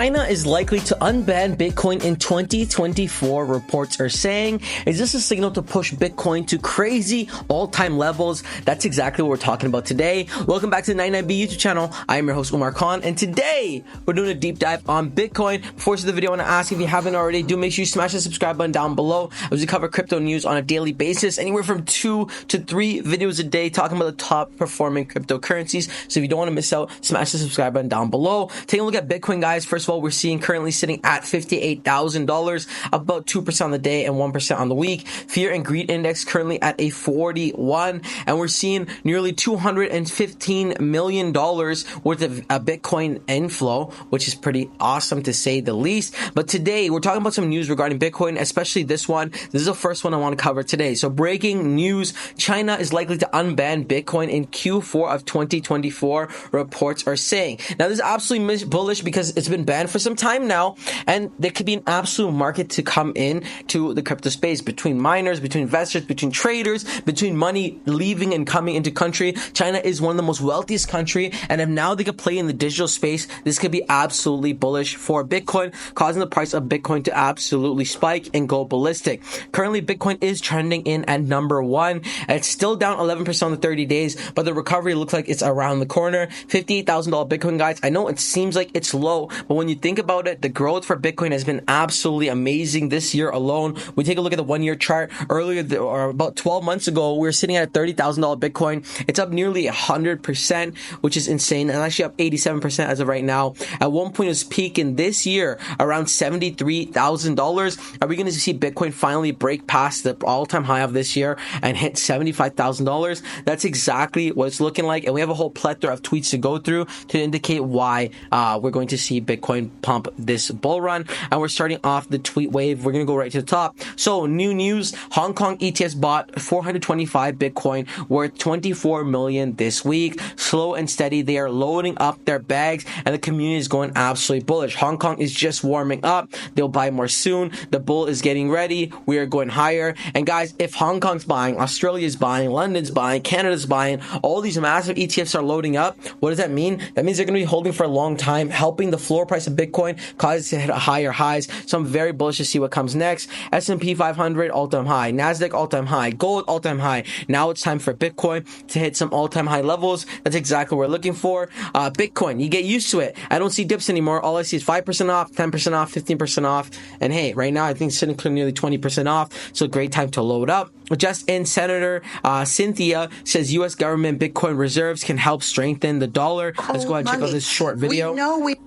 China is likely to unban Bitcoin in 2024, reports are saying. Is this a signal to push Bitcoin to crazy all-time levels? That's exactly what we're talking about today. Welcome back to the 99B YouTube channel. I am your host, Umar Khan, and today we're doing a deep dive on Bitcoin. Before we start the video, I want to ask if you haven't already, do make sure you smash the subscribe button down below as we cover crypto news on a daily basis, anywhere from 2 to 3 videos a day talking about the top performing cryptocurrencies. So if you don't want to miss out, smash the subscribe button down below. Taking a look at Bitcoin, guys. First of all, we're seeing currently sitting at $58,000, about 2% on the day and 1% on the week. Fear and greed index currently at a 41, and we're seeing nearly $215 million worth of Bitcoin inflow, which is pretty awesome to say the least. But today we're talking about some news regarding Bitcoin, especially this one. This is the first one I want to cover today. So breaking news: China is likely to unban Bitcoin in Q4 of 2024, reports are saying. Now this is absolutely bullish because it's been banned for some time now, and there could be an absolute market to come in to the crypto space between miners, between investors, between traders, between money leaving and coming into country. China is one of the most wealthiest country, and if now they could play in the digital space, this could be absolutely bullish for Bitcoin, causing the price of Bitcoin to absolutely spike and go ballistic. Currently, Bitcoin is trending in at number 1. It's still down 11% on the 30 days, but the recovery looks like it's around the corner. $58,000 Bitcoin, guys. I know it seems like it's low, but when you think about it, the growth for Bitcoin has been absolutely amazing this year alone. We take a look at the 1-year chart. Earlier, or about 12 months ago, we were sitting at $30,000 Bitcoin. It's up nearly 100%, which is insane, and actually up 87% as of right now. At one point, it was peaking this year around $73,000. Are we going to see Bitcoin finally break past the all-time high of this year and hit $75,000? That's exactly what it's looking like, and we have a whole plethora of tweets to go through to indicate why we're going to see Bitcoin pump this bull run. And we're starting off the tweet wave. We're going to go right to the top. So new news: Hong Kong ETFs bought 425 Bitcoin worth 24 million this week. Slow and steady, they are loading up their bags, and the community is going absolutely bullish. Hong Kong is just warming up. They'll buy more soon. The bull is getting ready. We are going higher. And guys, if Hong Kong's buying, Australia's buying, London's buying, Canada's buying, all these massive ETFs are loading up, what does that mean? That means they're going to be holding for a long time, helping the floor price of Bitcoin cause it to hit higher highs. So I'm very bullish to see what comes next. S&P 500 all-time high, Nasdaq all-time high, gold all-time high. Now it's time for Bitcoin to hit some all-time high levels. That's exactly what we're looking for. Bitcoin, you get used to it. I don't see dips anymore. All I see is 5% off, 10% off, 15% off, and hey, right now I think it's sitting nearly 20% off. So great time to load up. Just in, Senator Cynthia says U.S. government Bitcoin reserves can help strengthen the dollar. Let's go ahead and check out this short video.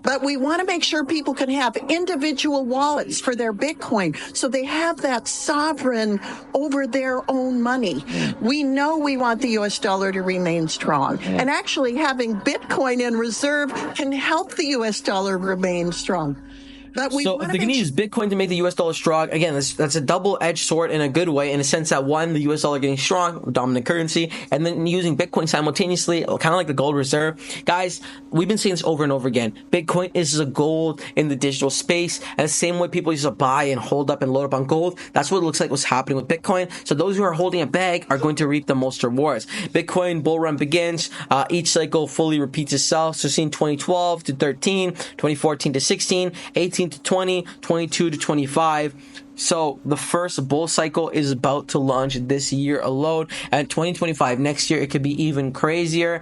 But we want to make sure people can have individual wallets for their Bitcoin, so they have that sovereign over their own money. We know we want the U.S. dollar to remain strong, and actually having Bitcoin in reserve can help the U.S. dollar remain strong. So if they're going to use Bitcoin to make the US dollar strong, again, that's a double-edged sword in a good way, in a sense that, one, the US dollar getting strong, dominant currency, and then using Bitcoin simultaneously, kind of like the gold reserve. Guys, we've been saying this over and over again. Bitcoin is a gold in the digital space, and the same way people used to buy and hold up and load up on gold, that's what it looks like what's happening with Bitcoin. So those who are holding a bag are going to reap the most rewards. Bitcoin bull run begins. Each cycle fully repeats itself. So seeing 2012 to 13, 2014 to 16, 18 to 20, 22 to 25. So the first bull cycle is about to launch this year alone. And 2025, next year, it could be even crazier.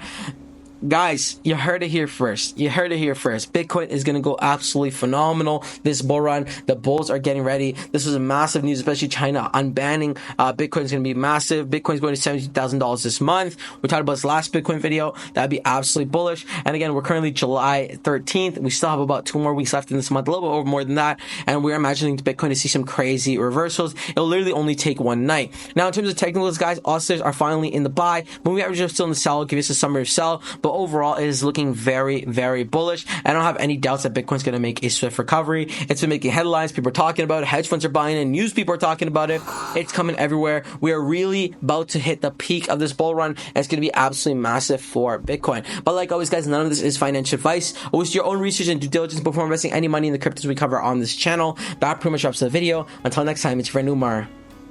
Guys, you heard it here first. Bitcoin is going to go absolutely phenomenal this bull run. The bulls are getting ready. This is a massive news, especially China unbanning. Bitcoin is going to be massive. Bitcoin is going to $70,000 this month. We talked about this last Bitcoin video. That'd be absolutely bullish. And again, we're currently July 13th. We still have about 2 more weeks left in this month, a little bit over more than that. And we're imagining Bitcoin to see some crazy reversals. It'll literally only take one night. Now, in terms of technicals, guys, oscillators are finally in the buy. Moving average are still in the sell. Give us a summary of sell. But overall, it is looking very, very bullish. I don't have any doubts that Bitcoin's going to make a swift recovery. It's been making headlines. People are talking about it. Hedge funds are buying it. News people are talking about it. It's coming everywhere. We are really about to hit the peak of this bull run, and it's going to be absolutely massive for Bitcoin. But like always, guys, none of this is financial advice. Always do your own research and due diligence before investing any money in the cryptos we cover on this channel. That pretty much wraps up the video. Until next time, it's your friend Umar.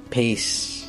Peace.